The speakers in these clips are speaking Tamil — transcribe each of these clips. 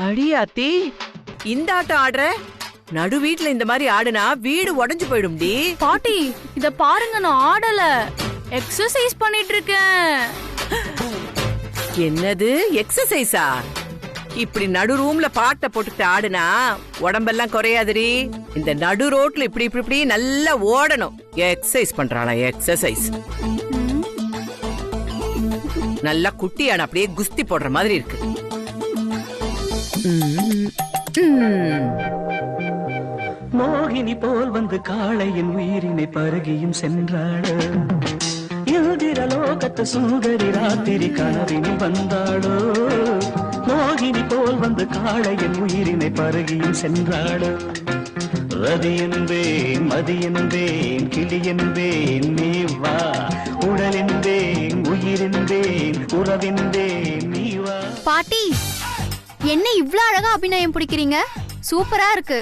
அடியாத்தி, இந்த ஆட்டம் ஆடுற? நடு வீட்டுல இந்த மாதிரி ஆடுனா வீடு உடைஞ்சு போயிடும்டி. பாட்டி இத பாருங்க, நான் ஆடல, எக்ஸசைஸ் பண்ணிட்டு இருக்கேன். என்னது எக்ஸசைஸா? இப்படி நடு ரூம்ல பாட்டை போட்டுட்டு ஆடுனா உடம்பெல்லாம் குறையாதுடி. இந்த நடு ரோட்ல இப்படி இப்படி இப்படி நல்லா ஓடணும். எக்ஸசைஸ் பண்றாளா? எக்ஸசைஸ் நல்லா குட்டியான அப்படியே குஸ்தி போடுற மாதிரி இருக்கு. மோகினி போல் வந்து காளையின் உயிரினை பருகியும் சென்றாளோ, இந்திரலோகத்து சுந்தரி ராத்திரி கனவினில் வந்தாளோ. மோகினி போல் வந்து காளையின் உயிரினை பருகியும் சென்றாளோ. ரதி என்பேன், மதி என்பேன், கிளி என்பேன், நீ வா. உடல் என்பேன், உயிர் என்பேன், உறவென்பேன், நீ வா. பாட்டி, என்ன இவ்ளோ அழகா அபிநயம் பிடிக்கிறீங்க? சூப்பரா இருக்கு.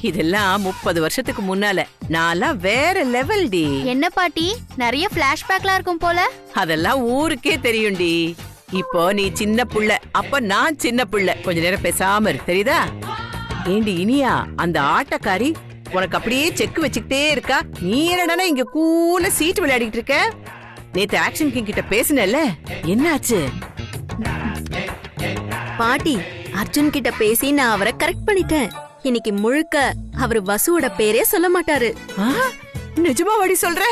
இதெல்லாம் 30 வருஷத்துக்கு முன்னால. நான்லாம் வேற லெவல் டி. என்ன பாட்டி, நிறைய பிளாஷ்பேக்லாம் இருக்கும் போல. அதெல்லாம் ஊருக்கே தெரியும்டி. இப்போ நீ சின்ன புள்ள, அப்ப நான் சின்ன புள்ள. கொஞ்ச நேரம் பேசாம இரு, தெரியுதா? ஏண்டி இனியா, அந்த ஆட்டக்காரி உனக்கு அப்படியே செக் வச்சுக்கிட்டே இருக்கா. நீ என்னடா இங்க கூல சீட் விளையாடிட்டு இருக்க? நேத்து ஆக்ஷன் கிங் கிட்ட பேசினல்ல, என்னாச்சு? பாட்டி, அர்ஜுன் கிட்ட பேசி நான் அவரை கரெக்ட் பண்ணிட்டேன். இன்னைக்கு முழுக்க அவரு வசுவோட பேரே சொல்ல மாட்டாரு. நிஜமா வடி சொல்ற?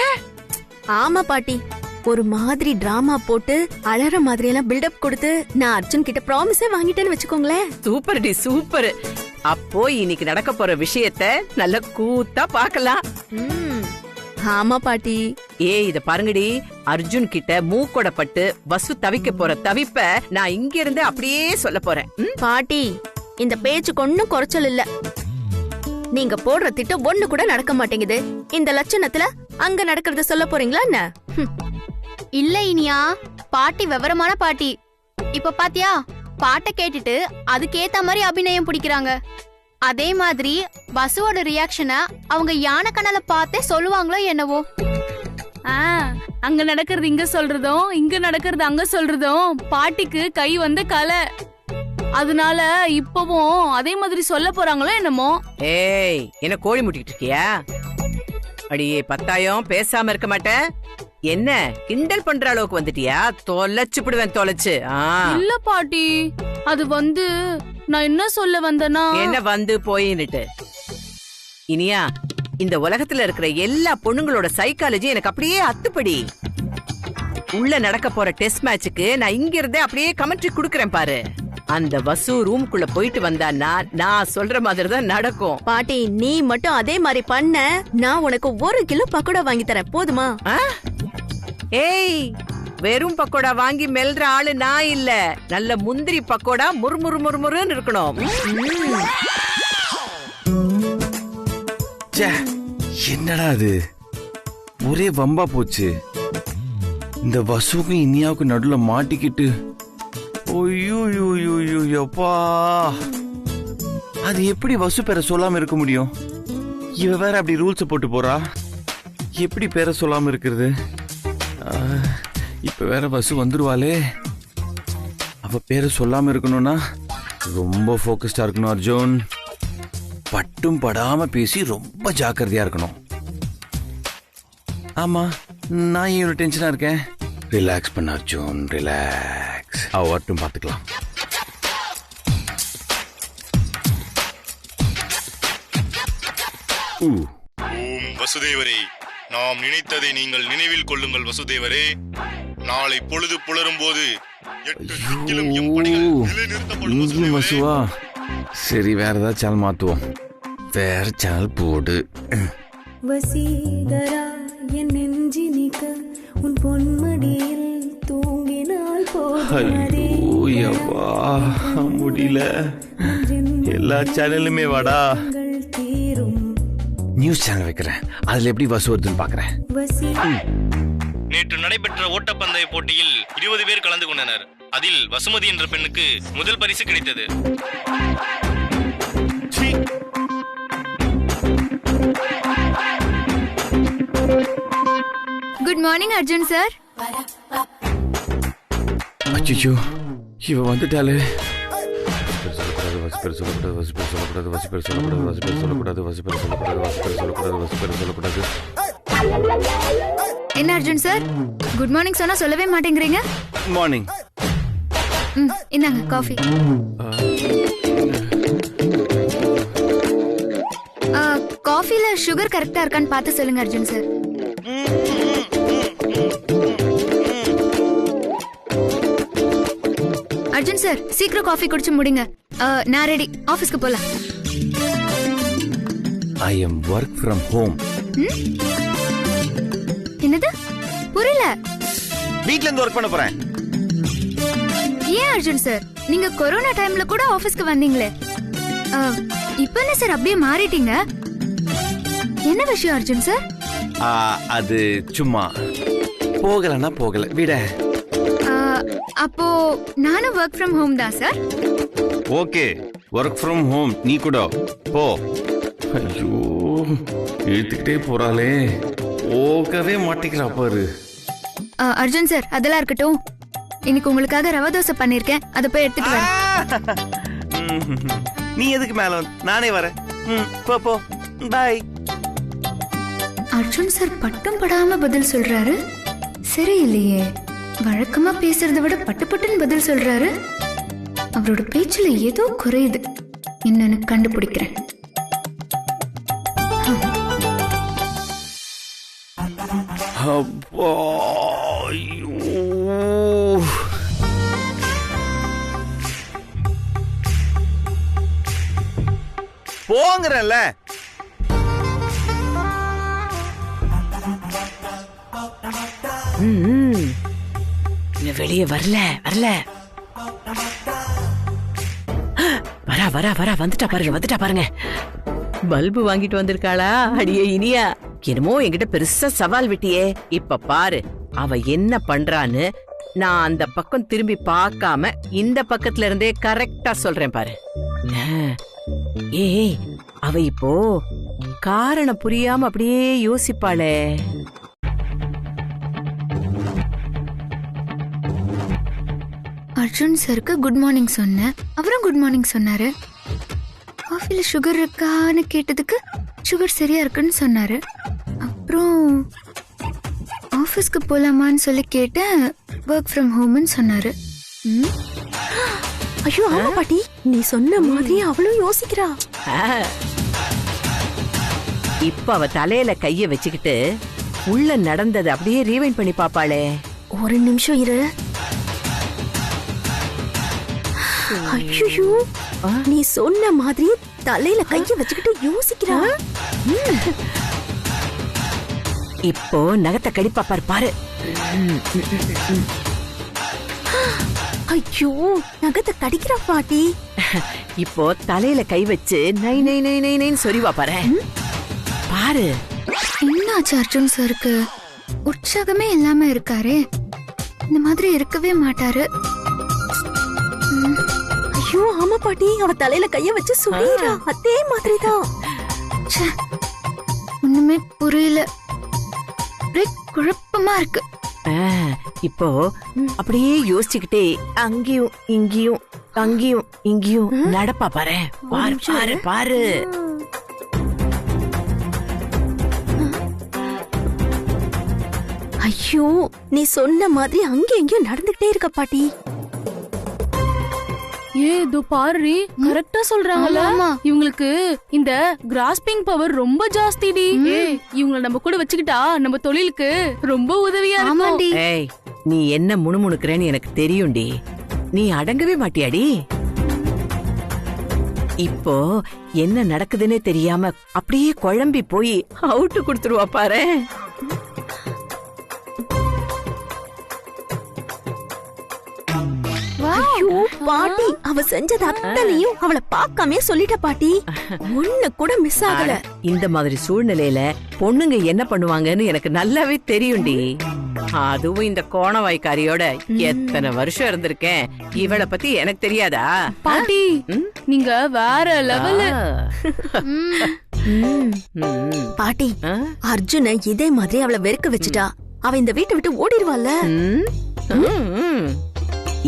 ஆமா பாட்டி, ஒரு மாதிரி டிராமா போட்டு அழற மாதிரி எல்லாம் பில்டப் கொடுத்து நான் அர்ஜுன் கிட்ட ப்ராமிஸே வாங்கிட்டேன்னு வச்சுக்கோங்களேன். சூப்பர் டி, சூப்பர். அப்போ இன்னைக்கு நடக்க போற விஷயத்த நல்ல கூத்தா பாக்கலாம். ஆமா பாட்டி. இத பாருங்கடி, அர்ஜுன் கிட்ட மூக்கோட பட்டு வசு தவிக்க போற தவிப்ப நான் இங்க இருந்து அப்படியே சொல்ல போறேன். பாட்டி, இந்த பேச்சுக்கு ஒன்னும் குறைச்சல் இல்ல. நீங்க போடுற திட்டம் ஒண்ணு கூட நடக்க மாட்டேங்குது. இந்த லட்சணத்துல அங்க நடக்கிறத சொல்ல போறீங்களா என்ன? இல்ல இனியா, பாட்டி விவரமான பாட்டி. இப்ப பாத்தியா, பாட்டை கேட்டுட்டு அதுக்கேத்த மாதிரி அபிநயம் பிடிக்கிறாங்க. அதே மாதிரி வசுவோட ரியாக்ஷனை அவங்க யானை கண்ணால பார்த்தே சொல்லுவாங்களோ என்னவோ. அங்க நடக்கிறது இங்க சொல்றதும், இங்க நடக்கிறது அங்க சொல்றதும் பாட்டிக்கு கை வந்த கலை. அதனால இப்பவும் அதே மாதிரி சொல்ல போறாங்களோ என்னமோ. ஏய், என்ன கோழி முட்டிட்டு இருக்கியா? அடியே பத்தாயம், பேசாம இருக்க மாட்டேன். என்ன கிண்டல் பண்ற அளவுக்கு வந்துட்டியா? தொலைச்சு விடுவேன், தொலைச்சு. இல்ல பாட்டி, அது வந்து நான் என்ன சொல்ல வந்தேன்னா. என்ன வந்து போயின்னுட்டு? இனியா, இந்த உலகத்துல இருக்கிற எல்லா பொண்ணுங்களோட சைக்காலஜி எனக்கு அப்படியே அத்துப்படி. உள்ள நடக்க போற டெஸ்ட் மேட்சுக்கு நான் இங்க இருந்தே அப்படியே கமெண்ட்ரி குடுக்கறேன் பாரு. அந்த வசு ரூம்குள்ள போயிட்டு வந்தான்னா நான் சொல்ற மாதிரி தான் நடக்கும். பாட்டி, நீ மட்டும் அதே மாதிரி பண்ண, நான் உனக்கு 1 கிலோ பக்கோடா வாங்கி தரேன், போதுமா? ஏய், வெறும் பக்கோடா வாங்கி மெல்ற ஆளு நான் இல்ல. நல்ல முந்திரி பக்கோடா முறுமுறு முறுமுறுன்னு இருக்கணும். என்னடா அது, ஒரே வம்பா போச்சு. இந்த வசுக்கும் இனியாவுக்கு நடுல மாட்டிக்கிட்டு. ஓய்யோப்பா, அது எப்படி வசு பேரை சொல்லாம இருக்க முடியும்? இவ வேற அப்படி ரூல்ஸ் போட்டு போறா. எப்படி பேரை சொல்லாம இருக்கிறது? இப்ப வேற வசு வந்துருவாளே. அவ பேரை சொல்லாம இருக்கணும்னா ரொம்ப போக்கஸ்டா இருக்கணும் அர்ஜுன். பட்டும் படாம பேசி ரொம்ப ஜாக்கிரதையா இருக்கணும். ஆமா, நான் இவ்வளவு டென்ஷனா இருக்கேன். ரிலாக்ஸ் பண்ண அர்ஜுன், ரிலாக்ஸ். அவட்டும் பாத்துக்கலாம். ஓம் வசுதேவரே, நாம் நினைத்ததை நீங்கள் நினைவில் கொள்ளுங்கள் வசுதேவரே. நாளை பொழுது புலரும் போது 8 திக்கிலும் எம் பணிகள் நிலைநிறுத்தப்படும் வசுதேவரே. வசுவா, சரி, வேற ஏதாவது சேனல் மாத்துவோம். வேற சேனல் போடு. வசீகரா, என் நெஞ்சினிக்க உன் பொன்மடியில் தூங்கினால் போதும். முடியல. எல்லா சேனலுமே வாடா. நியூஸ் சேனல் வைக்கிறேன், அதுல எப்படி வசு வருதுன்னு பாக்குறேன். நேற்று நடைபெற்ற ஓட்டப்பந்தய போட்டியில் 20 பேர் கலந்து கொண்டனர். அதில் வசுமதி என்ற பெண்ணுக்கு முதல் பரிசு கிடைத்தது. Good morning Arjun sir. அச்சோ இவ வந்துட்டாலே. என்ன அர்ஜுன் சார், குட் மார்னிங் சொன்னா சொல்லவே மாட்டேங்கிறீங்க? மார்னிங். இந்தாங்க காஃபி. காஃபில சுகர் கரெக்டா இருக்கான்னு பார்த்து சொல்லுங்க அர்ஜுன் சார். அர்ஜுன் சார் சீக்கிரம் காஃபி குடிச்சு முடிங்க. நான் ரெடி, ஆபீஸ்க்கு போலாம். I am work from home. என்னது புரியல? வீட்ல இருந்து ஒர்க் பண்ண போறேன். ஏன் அர்ஜுன் சார், நீங்க கொரோனா டைம்ல கூட ஆபீஸ்க்கு வந்தீங்களே, இப்ப என்ன சார் அப்படியே மாறிட்டீங்க? என்ன விஷயம் அர்ஜுன் சார்? அது சும்மா போகலன்னா போகல விட. அப்போ நானும் ஒர்க் ஃப்ரம் ஹோம் தான் sir. Okay, work from home நீ கூட போ. ஐயோ இழுத்துக்கிட்டே போறாளே, போகவே மாட்டேங்கிறா பாரு. அர்ஜுன் சார் அதெல்லாம் இருக்கட்டும், இன்னைக்கு உங்களுக்காக ரவா தோசை பண்ணிருக்கேன், அதை போய் எடுத்துட்டு வரேன். நீ எதுக்கு மேல நானே வரேன். போ போ, பை. அர்ஜுன் சார் பட்டும் படாம பதில் சொல்றாரு. சரி இல்லையே, வழக்கமா பேசுறதை விட பட்டு பட்டுன்னு பதில் சொல்றாரு. அவரோட பேச்சுல ஏதோ குறையுது, என்னன்னு கண்டுபிடிக்கிறேன். போங்கறல்ல. வெளியே வரல வரா வந்துட்டா பாருங்க. பல்பு வாங்கிட்டு வந்திருக்காளா? அடியே இனியா, என்னமோ என்கிட்ட பெருசா சவால் விட்டியே. இப்ப பாரு அவ என்ன பண்றான்னு. நான் அந்த பக்கம் திரும்பி பார்க்காம இந்த பக்கத்துல இருந்தே கரெக்டா சொல்றேன் பாரு. ஏய், அவ இப்போ காரணம் புரியாம அப்படியே யோசிப்பாளே. அர்ஜுன் சாருக்கு குட் மார்னிங் சொன்னேன், அவரும் குட் மார்னிங் சொன்னாரு. காஃபில சுகர் இருக்கான்னு கேட்டதுக்கு சுகர் சரியா இருக்குன்னு சொன்னாரு. அப்புறம் ஆபீஸ்க்கு போலாமான்னு சொல்லி கேட்டேன், ஒர்க் ஃப்ரம் ஹோம்னு சொன்னாரு. ஐயோ ஆமா பாட்டி, நீ சொன்ன மாதிரி அவளும் யோசிக்கிறா. இப்ப அவ தலையில கைய வச்சுக்கிட்டு உள்ள நடந்தது அப்படியே ரீவைண்ட் பண்ணி பாப்பாளே. ஒரு நிமிஷம் இரு. ஐயோ, நீ சொன்ன மாதிரி தலையில கைய வச்சுக்கிட்டு யோசிக்கிறா. இப்போ நகத்தை கடிப்பா பாரு. ஐயோ, நகத்தை கடிக்கிறா பாட்டி. இப்போ தலையில கை வச்சு நை நை நை நை நைன்னு சொரிவா பாரு. என்னாச்சு அர்ஜுன் சாருக்கு? உற்சாகமே இல்லாம இருக்காரு. இந்த மாதிரி இருக்கவே மாட்டாரு. ஐயோ ஆமா பாட்டி, அவ தலையில கைய வச்சு சுரீரா, அதே மாதிரிதான். ஒண்ணுமே புரியல, குழப்பமா இருக்கு. இப்போ அப்படியே யோசிச்சுக்கிட்டே அங்கேயும் இங்கேயும் அங்கேயும் இங்கேயும் நடப்பா பாரு. பாரு. ஐயோ, நீ சொன்ன மாதிரி அங்க எங்கேயும் நடந்துகிட்டே இருக்க பாட்டி. இதோ பாரு, கரெக்டா சொல்றாங்கல்ல. இவங்களுக்கு இந்த கிராஸ்பிங் பவர் ரொம்ப ஜாஸ்திடி. இவங்கள நம்ம கூட வச்சுக்கிட்டா நம்ம தொழிலுக்கு ரொம்ப உதவியா இருக்கும். ஏய், நீ என்ன முணுமுணுக்குறேன்னு எனக்கு தெரியும்டி. நீ அடங்கவே மாட்டியாடி. இப்போ என்ன நடக்குதுன்னே தெரியாம அப்படியே குழம்பி போய் அவுட்டு கொடுத்துருவா பாரு. ஐயோ பாட்டி, அவ செஞ்சது அத்தனையும் அவளை பார்க்காமே சொல்லிட்ட பாட்டி. ஒண்ணு கூட மிஸ் ஆகல. இந்த மாதிரி சூழ்நிலையில பொண்ணுங்க என்ன பண்ணுவாங்கன்னு எனக்கு நல்லாவே தெரியும்டி. அதுவும் இந்த கோணவாய்க்காரியோட எத்தனை வருஷம் இருந்திருக்கேன். இவளை பத்தி எனக்கு தெரியாதா பாட்டி? நீங்க வேற லெவல் பாட்டி. அர்ஜுன இதே மாதிரி அவளை வெறுக்க வச்சுட்டா. அவ இந்த வீட்டை விட்டு ஓடிடுவாள்ல.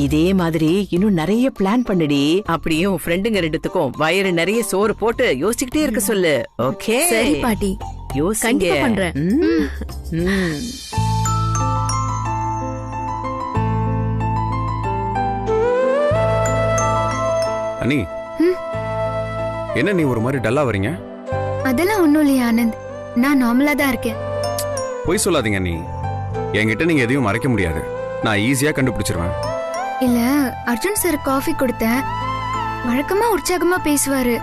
இதே மாதிரி இன்னும் நிறைய பிளான் பண்ணுடி. அப்படியே உன் ஃப்ரெண்டுங்க ரெண்டுத்துக்கும் வயிறு நிறைய சோறு போட்டு யோசிச்சுக்கிட்டே இருக்க சொல்லு. ஓகே சரி பாட்டி, யோசிங்க. கண்டிப்பா பண்றேன். அண்ணி, என்ன நீ ஒரு மாதிரி டல்லா வரீங்க? அதெல்லாம் ஒண்ணும் இல்லையா ஆனந்த், நான் நார்மலா தான் இருக்கேன். பொய் சொல்லாதீங்க அண்ணி. என்கிட்ட நீங்க எதையும் மறைக்க முடியாது. நான் ஈஸியா கண்டுபிடிச்சிருவேன். இல்ல, அர்ஜுன் சார் காஃபி கொடுத்தேன். வழக்கமா உற்சாகமா பேசுவாரு,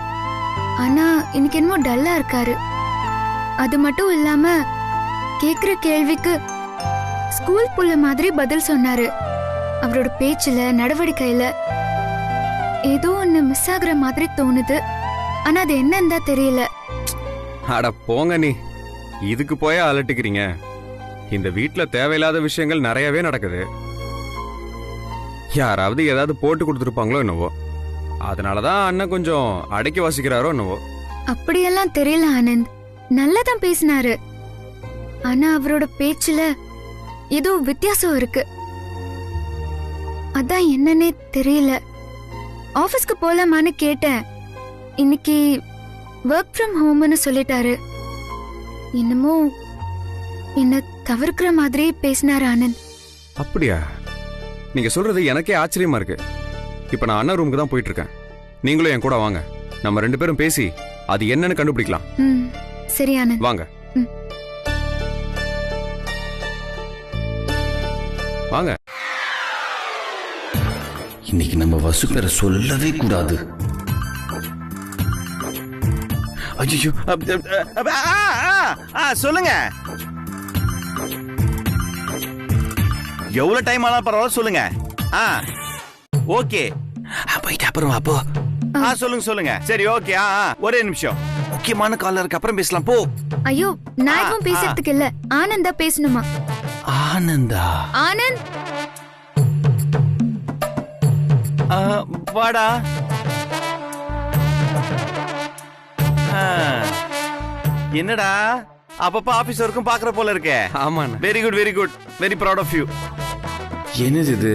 ஆனா இன்னைக்கு என்னமோ டல்லா இருக்காரு. அது மட்டும் இல்லாம கேக்குற கேள்விக்கு ஸ்கூல் புள்ள மாதிரி பதில் சொன்னாரு. அவரோட பேச்சுல நடவடிக்கையில ஏதோ ஒண்ணு மிஸ் ஆகுற மாதிரி தோணுது. ஆனா அது என்னன்னு தான் தெரியல. அட போங்க நீ, இதுக்கு போய் அலட்டிக்கிறீங்க. இந்த வீட்ல தேவையில்லாத விஷயங்கள் நிறையவே நடக்குது. யாராவது ஏதாவது போட்டு கொடுத்துருப்பாங்களோ என்னவோ, அதனாலதான் அண்ணன் கொஞ்சம் அடக்கி வாசிக்கிறாரோ என்னவோ. அப்படியெல்லாம் தெரியல ஆனந்த், நல்லாதான் பேசினாரு. ஆனா அவரோட பேச்சுல ஏதோ வித்தியாசம் இருக்கு. அதான் என்னன்னே தெரியல. ஆபீஸ்க்கு போலாமான்னு கேட்டேன். இன்னைக்கு ஒர்க் ஃப்ரம் ஹோம்னு சொல்லிட்டாரு. என்னமோ என்ன தவிர்க்கிற மாதிரி பேசினாரு ஆனந்த். அப்படியா? நீங்க சொல்றது எனக்கே ஆச்சரியமா இருக்கு. இப்ப நான் அண்ணன் ரூமுக்கு தான் போயிட்டு இருக்கேன். நீங்களும் என் கூட வாங்க, நம்ம 2 பேரும் பேசி அது என்னன்னு கண்டுபிடிக்கலாம். சரி ஆனந்த், வாங்க. வாங்க. இன்னைக்கு நம்ம வசு பேரை சொல்லவே கூடாது. ஐயோ, சொல்லுங்க. எவ்வளவு டைம் ஆனா பரவாயில்ல, சொல்லுங்க. ஓகே, போயிட்டு அப்புறம் அப்போ. சொல்லுங்க சொல்லுங்க. சரி ஓகே. ஒரே நிமிஷம், முக்கியமான கால் இருக்கு, அப்புறம் பேசலாம் போ. ஐயோ, நான் எதுவும் பேசுறதுக்கு இல்ல. ஆனந்தா பேசணுமா? ஆனந்தா? ஆனந்த், வாடா. என்னடா அப்பப்ப ஆபீஸ் வரைக்கும் பாக்குற போல இருக்கே. ஆமா. Very good, very good, very proud of you. என்னது இது?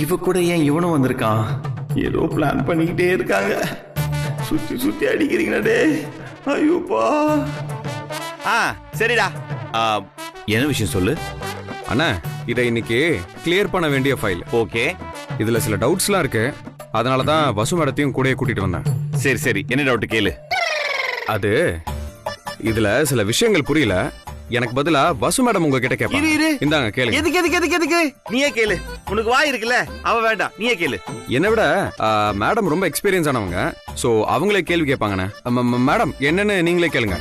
இவ கூட ஏன் இவனும் வந்திருக்கான்? ஏதோ பிளான் பண்ணிக்கிட்டே இருக்காங்க. சுத்தி சுத்தி அடிக்கிறீங்களா டே? ஐயோப்பா. சரிடா. என்ன விஷயம் சொல்லு. அண்ணா, இதை இன்னைக்கு கிளியர் பண்ண வேண்டிய ஃபைல். ஓகே. இதுல சில டவுட்ஸ்லாம் இருக்கு, அதனாலதான் வசு மேடத்தையும் கூடயே கூட்டிட்டு வந்தேன். சரி சரி, என்ன டவுட் கேளு. அது இதுல சில விஷயங்கள் புரியல. எனக்கு பதிலா வசு மேடம் உங்ககிட்ட கேட்பாங்க. இந்தாங்க கேளுங்க. எதுக்கு எதுக்கு எதுக்கு எதுக்கு? நீயே கேளு, உனக்கு வாய் இருக்குல்ல. அவ வேண்டாம், நீயே கேளு. என்னை விட மேடம் ரொம்ப எக்ஸ்பீரியன்ஸ் ஆனவங்க, சோ அவங்களே கேள்வி கேட்பாங்கண்ணே. மேடம் என்னன்னு நீங்களே கேளுங்க.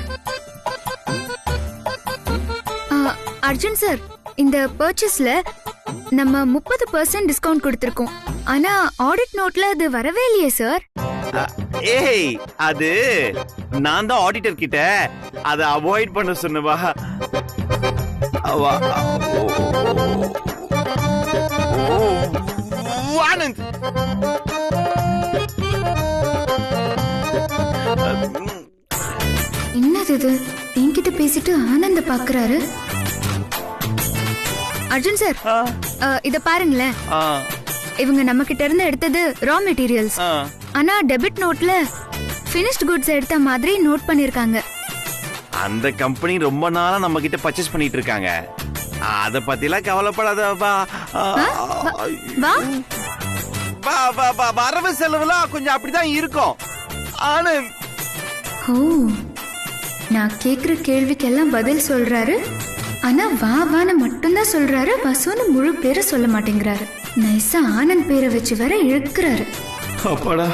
அர்ஜுன் சார், இந்த பர்ச்சேஸ்ல நம்ம 30% டிஸ்கவுண்ட் கொடுத்திருக்கோம். ஆனா ஆடிட் நோட்ல அது வரவே இல்லையே சார். ஏய், அது நான் தான் ஆடிட்டர் கிட்ட அதை அவாய்ட் பண்ண சொன்னவா. ஆனந்த், என்னது இது? என்கிட்ட பேசிட்டு ஆனந்த பாக்குறாரு. அர்ஜுன் சார், இத பாருங்களேன். இவங்க நம்ம கிட்ட இருந்து எடுத்தது ரா மெட்டீரியல்ஸ். ஆனா டெபிட் நோட்ல ஃபினிஷ்ட் குட்ஸ் எடுத்த மாதிரி நோட் பண்ணிருக்காங்க. அந்த கம்பெனி ரொம்ப நாளா நம்ம கிட்ட பர்ச்சேஸ் பண்ணிட்டு இருக்காங்க. அத பத்திலாம் கவலைப்படாத. வரவு செலவுலாம் கொஞ்சம் அப்படிதான் இருக்கும். ஓ, நான் கேக்குற கேள்விக்கெல்லாம் பதில் சொல்றாரு. ஆனா வா வான்னு மட்டும்தான் சொல்றாரு. வசுன்னு முழு பேரை சொல்ல மாட்டேங்கிறாரு. நைஸா ஆனந்த் பேரை வச்சு வர இழுக்கிறாரு. அப்பாடா,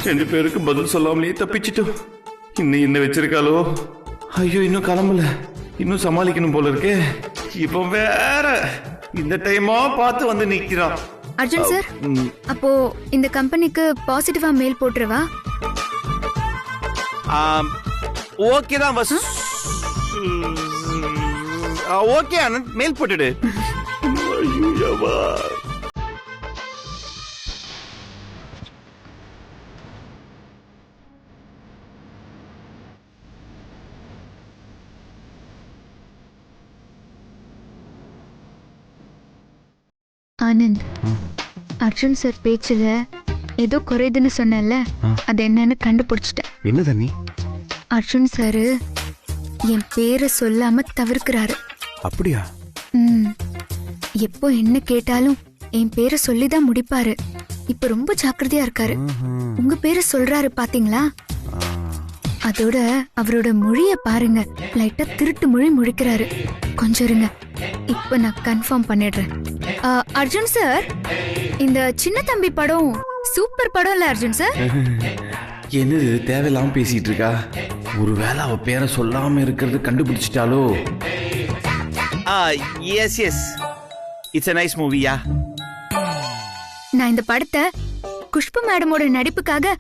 2 பேருக்கு பதில் சொல்லாமலே தப்பிச்சிட்டோம். இன்னும் என்ன வச்சிருக்காளோ? ஐயோ, இன்னும் கிளம்பல. இன்னும் சமாளிக்கணும் போல இருக்கே. இப்ப வேற இந்த டைமா பார்த்து வந்து நிக்கிறான். அர்ஜுன் சார், அப்போ இந்த கம்பெனிக்கு பாசிட்டிவா மெயில் போட்டுருவா? ஓகே தான் பஸ். ஓகே ஆனந்த், மெயில் போட்டுடு. ஆனந்த், அர்ஜுன் சார் பேச்சுல ஏதோ குறையுதுன்னு சொன்னேன்ல, அது என்னன்னு கண்டுபிடிச்சிட்டேன். என்ன தண்ணி? அர்ஜுன் சார் என் பேரை சொல்லாம தவிர்க்கிறாரு. அப்படியா? எப்போ என்ன கேட்டாலும் என் பேரை சொல்லிதான் முடிப்பாரு. இப்ப ரொம்ப ஜாக்கிரதையா இருக்காரு. உங்க பேரை சொல்றாரு பாத்தீங்களா? அதோட அவரோட மொழிய பாருங்க, லைட்டா திருட்டு மொழி முழிக்கிறாரு. கொஞ்சம் இருங்க, இப்ப நான் கன்ஃபார்ம் பண்ணிடுறேன். அர்ஜுன் சார், இந்த சின்ன தம்பி படம் சூப்பர் படம் இல்ல அர்ஜுன் சார்? என்னது தேவையில்லாம பேசிட்டு இருக்கா? ஒருவேளை அவ பேரை சொல்லாம இருக்கிறது கண்டுபிடிச்சிட்டாலோ? Yes yes, it's a nice movie. நான் இந்த படத்தை குஷ்பு மேடமோட நடிப்புக்காக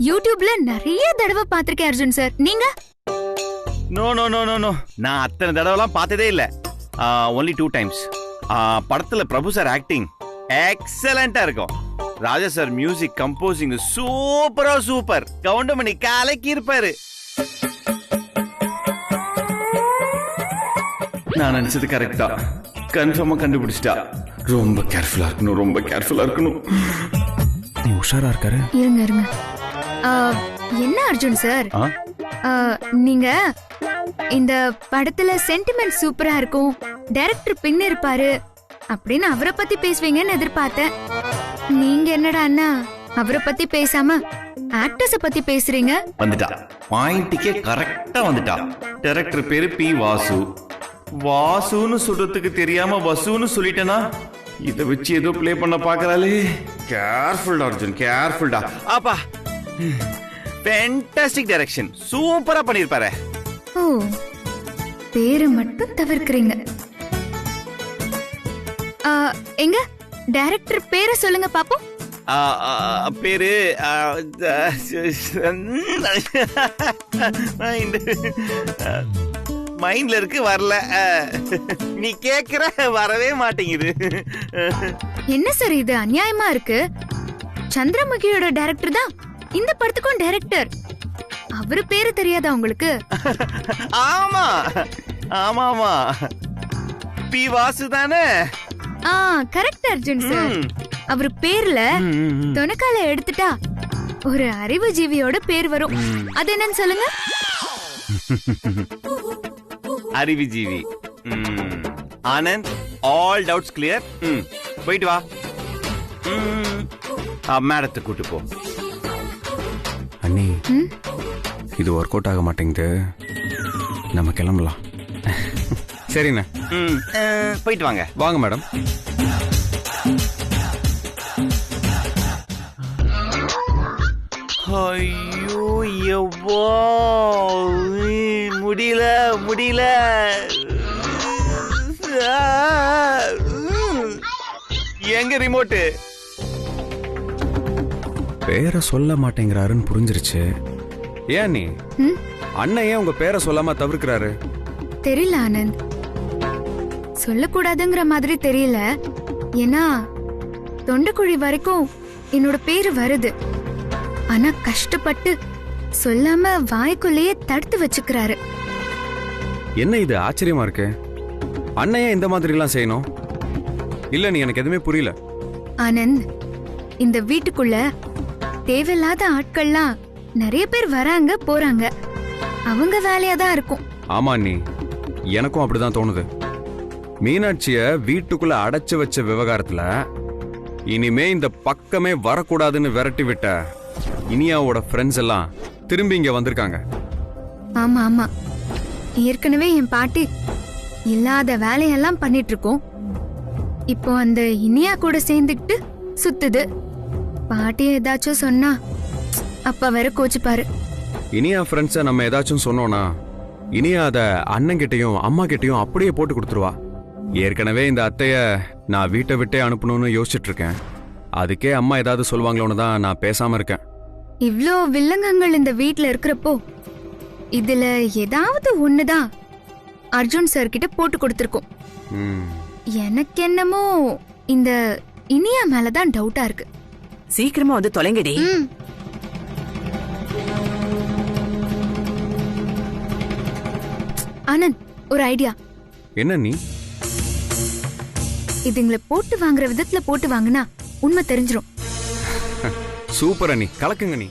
யூடியூப்ல நிறைய தடவை பார்த்திருக்கேன் அர்ஜுன் சார். நீங்க? No no no no no, நான் அத்தனை தடவைலாம் பார்த்ததே இல்ல. only 2 times. படத்துல பிரபு சார் ஆக்டிங் எக்ஸலண்டா இருக்கும். Raja sir music composing super. Goundamani கலக்கி இருப்பாரு. நான் நினைச்சது கரெக்டா, கன்ஃபார்மா கண்டுபிடிச்சிட்டா. ரொம்ப கேர்ஃபுல்லா இருக்கணும். நீ உஷாரா இருக்காரு. இருங்க. என்ன அர்ஜுன் சார், நீங்க இந்த படத்துல சென்டிமெண்ட் சூப்பரா இருக்கும், டைரக்டர் பின்ன இருப்பாரு அப்படின்னு அவரை பத்தி பேசுவீங்கன்னு எதிர்பார்த்தேன். நீங்க என்னடா அண்ணா அவரை பத்தி பேசாம ஆக்டர்ஸ பத்தி பேசுறீங்க? வந்துட்டா, பாயிண்ட்டுக்கே கரெக்டா வந்துட்டா. டைரக்டர் பேரு பி வாசு. வாசுன்னு சொல்றதுக்கு தெரியாம வசுன்னு சொல்லிட்டேனா? இத வச்சு ஏதோ பிளே பண்ண பாக்குறாளே. கேர்ஃபுல்டா அர்ஜுன், கேர்ஃபுல்டா. அப்பா, ஃபேண்டாஸ்டிக் டைரக்ஷன், சூப்பரா பண்ணிருப்பாரு. ஓ, பேரு மட்டும் தவிர்க்கிறீங்க. எங்க டைரக்டர் பேரை சொல்லுங்க பாப்போம். பேரு மைண்ட்ல இருக்கு, வரல. நீ கேக்குற வரவே மாட்டேங்குது. என்ன சார் இது அநியாயமா இருக்கு? சந்திரமுகியோட டைரக்டர் தான் இந்த படத்துக்கும் டைரக்டர். அவரு பேரு தெரியாதா உங்களுக்கு? ஆமா, பி வாசு தானே? Correct Arjun sir. அவரு பேர்ல தொனக்கால எடுத்துட்டா ஒரு அறிவு ஜீவியோட பேர் வரும். அது என்னன்னு சொல்லுங்க. அறிவுஜீவி. Anand, all doubts clear. போயிட்டு வா, மேடத்தை கூட்டு போ. அண்ணி, இது ஒர்க் அவுட் ஆக மாட்டேங்குது, நம்ம கிளம்பலாம். சரிண்ணே, போயிட்டு வாங்க. வாங்க மேடம். ஐயோ எவ்வளோ முடியல. எங்க ரிமோட்டு? பேரை சொல்ல மாட்டேங்கிறாருன்னு புரிஞ்சிருச்சு. ஏன் நீ அண்ணன் ஏன் உங்க பேரை சொல்லாம தவிர்க்கிறாரு? தெரியல ஆனந்த், சொல்லக்கூடாதுங்கிற மாதிரி தெரியல. ஏன்னா தொண்டைக்குழி வரைக்கும் என்னோட பேரு வருது. ஆனா கஷ்டப்பட்டு சொல்லாம வாய்க்குள்ளேயே தடுத்து வச்சுக்கிறாரு. என்ன இது ஆச்சரியமா இருக்கு? அண்ணன் ஏன் இந்த மாதிரி எல்லாம் செய்யணும்? இல்ல, நீ எனக்கு எதுவுமே புரியல. ஆனந்த், இந்த வீட்டுக்குள்ள தேவையில்லாத ஆட்கள்லாம் நிறைய பேர் வராங்க போறாங்க. அவங்க வேலையாதான் இருக்கும். ஆமா நீ, எனக்கும் அப்படிதான் தோணுது. மீனாட்சிய வீட்டுக்குள்ள அடைச்சு வச்ச விவகாரத்துல இனிமே இந்த பக்கமே வரக்கூடாதுன்னு விரட்டி விட்ட இனியாவோட ஃப்ரெண்ட்ஸ் எல்லாம் திரும்பி இங்க வந்திருக்காங்க. ஆமா, ஏற்கனவே என் பாட்டி இல்லாத வேலையெல்லாம் பண்ணிட்டு இருக்கோம். இப்போ அந்த இனியா கூட சேர்ந்துக்கிட்டு சுத்துது. பாட்டி ஏதாச்சும் சொன்னா அப்பா வேற கோச்சுப்பாரு. இனியா ஃப்ரெண்ட்ஸ நம்ம ஏதாச்சும் சொன்னோம்னா இனியா அத அண்ணன் கிட்டயும் அம்மா கிட்டயும் அப்படியே போட்டு கொடுத்துருவா. ஏற்கனவே இந்த அத்தைய நான் வீட்டை விட்டே அனுப்பணும்னு யோசிச்சுட்டு இருக்கேன். அதுக்கே அம்மா ஏதாவது சொல்லுவாங்களோன்னு தான் நான் பேசாம இருக்கேன். இவ்ளோ வில்லங்கங்கள் இந்த வீட்ல இருக்கிறப்போ இதுல ஏதாவது ஒண்ணுதான் அர்ஜுன் சார் கிட்ட போட்டு கொடுத்திருக்கோம். எனக்கு என்னமோ இந்த இனியா மேலதான் டவுட்டா இருக்கு. சீக்கிரமா வந்து தொலைங்கடி. ஆனந்த், ஒரு ஐடியா. என்ன நீ? இதுங்களை போட்டு வாங்குற விதத்துல போட்டு வாங்குனா உண்மை தெரிஞ்சிரும். சூப்பர் அண்ணி, கலக்குங்க நீ.